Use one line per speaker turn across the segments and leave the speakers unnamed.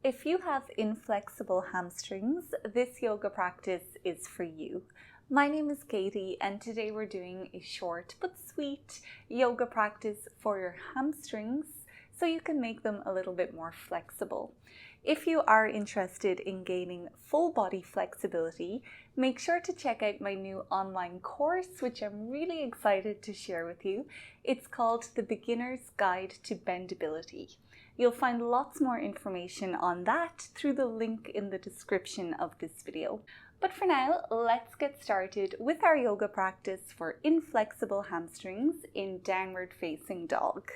If you have inflexible hamstrings, this yoga practice is for you. My name is Katie and today we're doing a short but sweet yoga practice for your hamstrings so you can make them a little bit more flexible. If you are interested in gaining full body flexibility, make sure to check out my new online course, which I'm really excited to share with you. It's called The Beginner's Guide to Bendability. You'll find lots more information on that through the link in the description of this video. But for now, let's get started with our yoga practice for inflexible hamstrings in downward facing dog.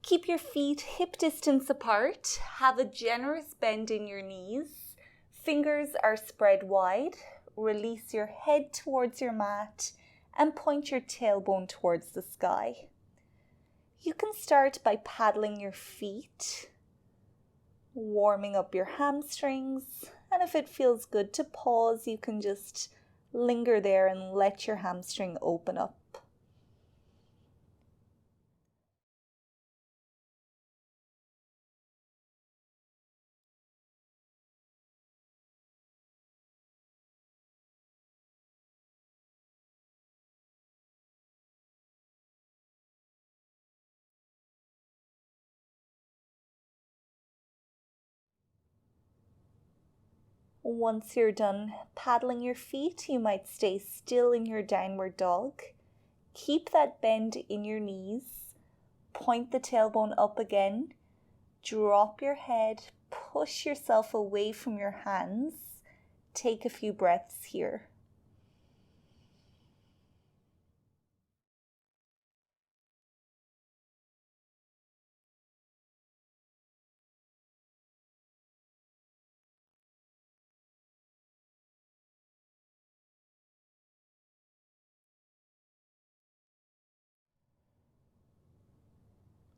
Keep your feet hip distance apart, have a generous bend in your knees, fingers are spread wide, release your head towards your mat and point your tailbone towards the sky. You can start by paddling your feet, warming up your hamstrings, and if it feels good to pause, you can just linger there and let your hamstring open up. Once you're done paddling your feet, you might stay still in your downward dog. Keep that bend in your knees. Point the tailbone up again. Drop your head. Push yourself away from your hands. Take a few breaths here.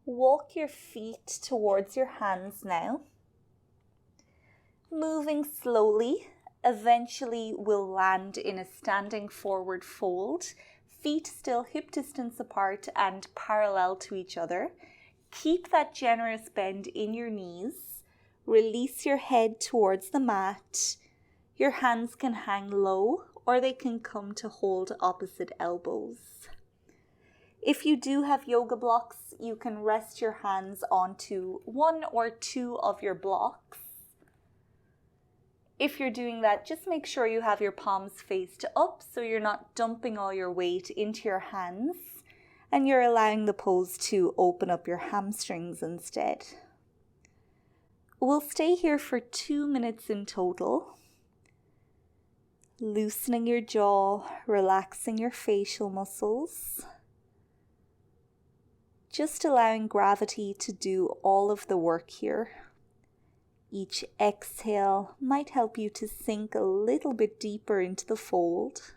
Walk your feet towards your hands now. Moving slowly, eventually we'll land in a standing forward fold, feet still hip distance apart and parallel to each other. Keep that generous bend in your knees. Release your head towards the mat. Your hands can hang low or they can come to hold opposite elbows. If you do have yoga blocks, you can rest your hands onto one or two of your blocks. If you're doing that, just make sure you have your palms faced up so you're not dumping all your weight into your hands and you're allowing the pose to open up your hamstrings instead. We'll stay here for 2 minutes in total. Loosening your jaw, relaxing your facial muscles. Just allowing gravity to do all of the work here. Each exhale might help you to sink a little bit deeper into the fold.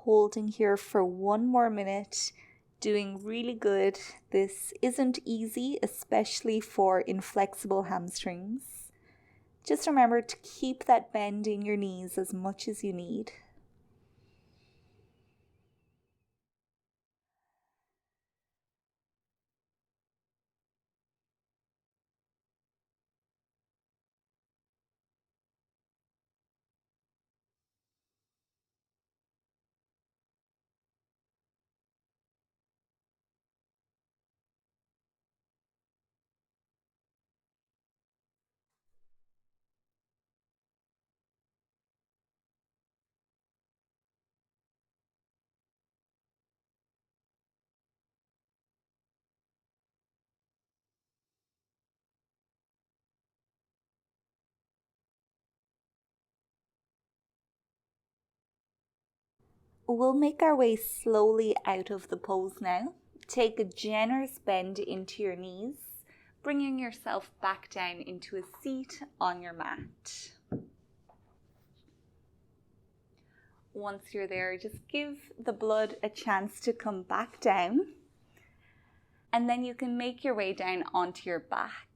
Holding here for 1 more minute, doing really good. This isn't easy, especially for inflexible hamstrings. Just remember to keep that bend in your knees as much as you need. We'll make our way slowly out of the pose now. Take a generous bend into your knees, bringing yourself back down into a seat on your mat. Once you're there, just give the blood a chance to come back down, and then you can make your way down onto your back.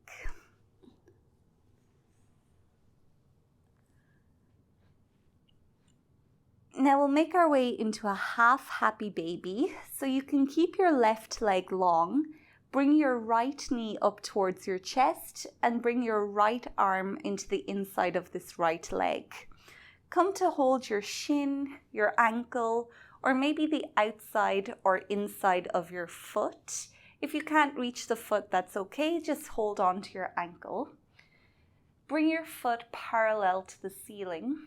Now we'll make our way into a half happy baby. So you can keep your left leg long, bring your right knee up towards your chest, and bring your right arm into the inside of this right leg. Come to hold your shin, your ankle, or maybe the outside or inside of your foot. If you can't reach the foot, that's okay, just hold on to your ankle. Bring your foot parallel to the ceiling.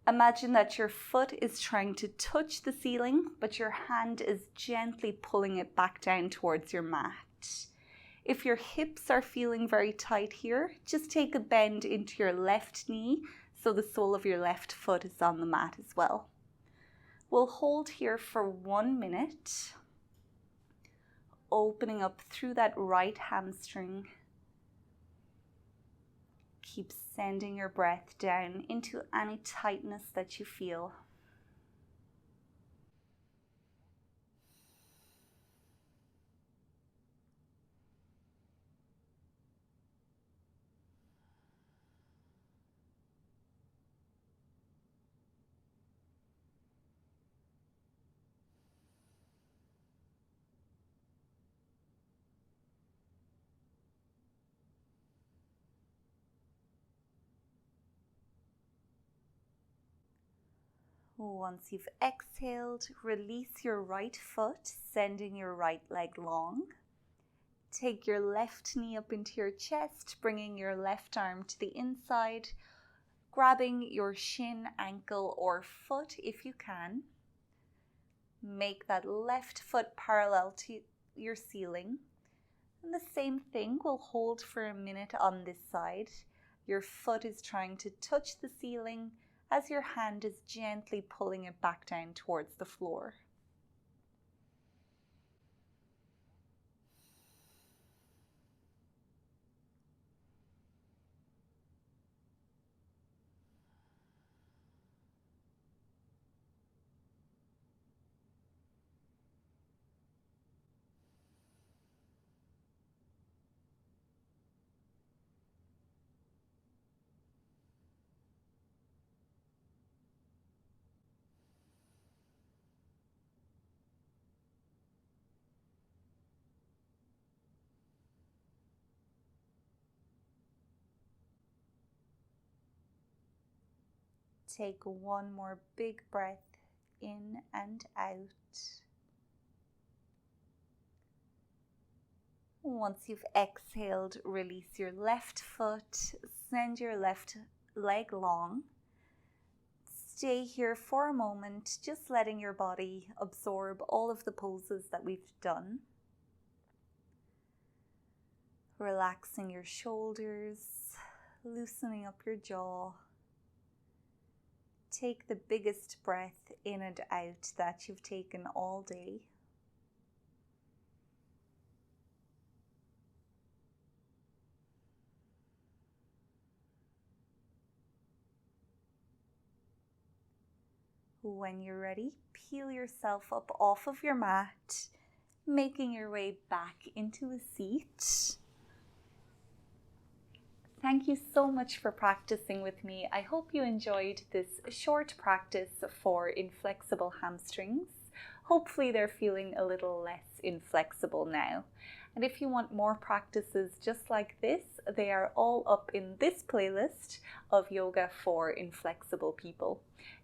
Imagine that your foot is trying to touch the ceiling, but your hand is gently pulling it back down towards your mat. If your hips are feeling very tight here, just take a bend into your left knee so the sole of your left foot is on the mat as well. We'll hold here for 1 minute, opening up through that right hamstring. Keep sending your breath down into any tightness that you feel. Once you've exhaled, release your right foot, sending your right leg long. Take your left knee up into your chest, bringing your left arm to the inside, grabbing your shin, ankle, or foot if you can. Make that left foot parallel to your ceiling. And the same thing, we'll hold for a minute on this side. Your foot is trying to touch the ceiling as your hand is gently pulling it back down towards the floor. Take one more big breath in and out. Once you've exhaled, release your left foot, send your left leg long. Stay here for a moment, just letting your body absorb all of the poses that we've done. Relaxing your shoulders, loosening up your jaw. Take the biggest breath in and out that you've taken all day. When you're ready, peel yourself up off of your mat, making your way back into a seat. Thank you so much for practicing with me. I hope you enjoyed this short practice for inflexible hamstrings. Hopefully they're feeling a little less inflexible now. And if you want more practices just like this, they are all up in this playlist of yoga for inflexible people.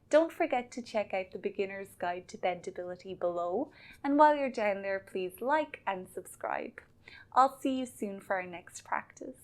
Don't forget to check out the Beginner's Guide to Bendability below. And while you're down there, please like and subscribe. I'll see you soon for our next practice.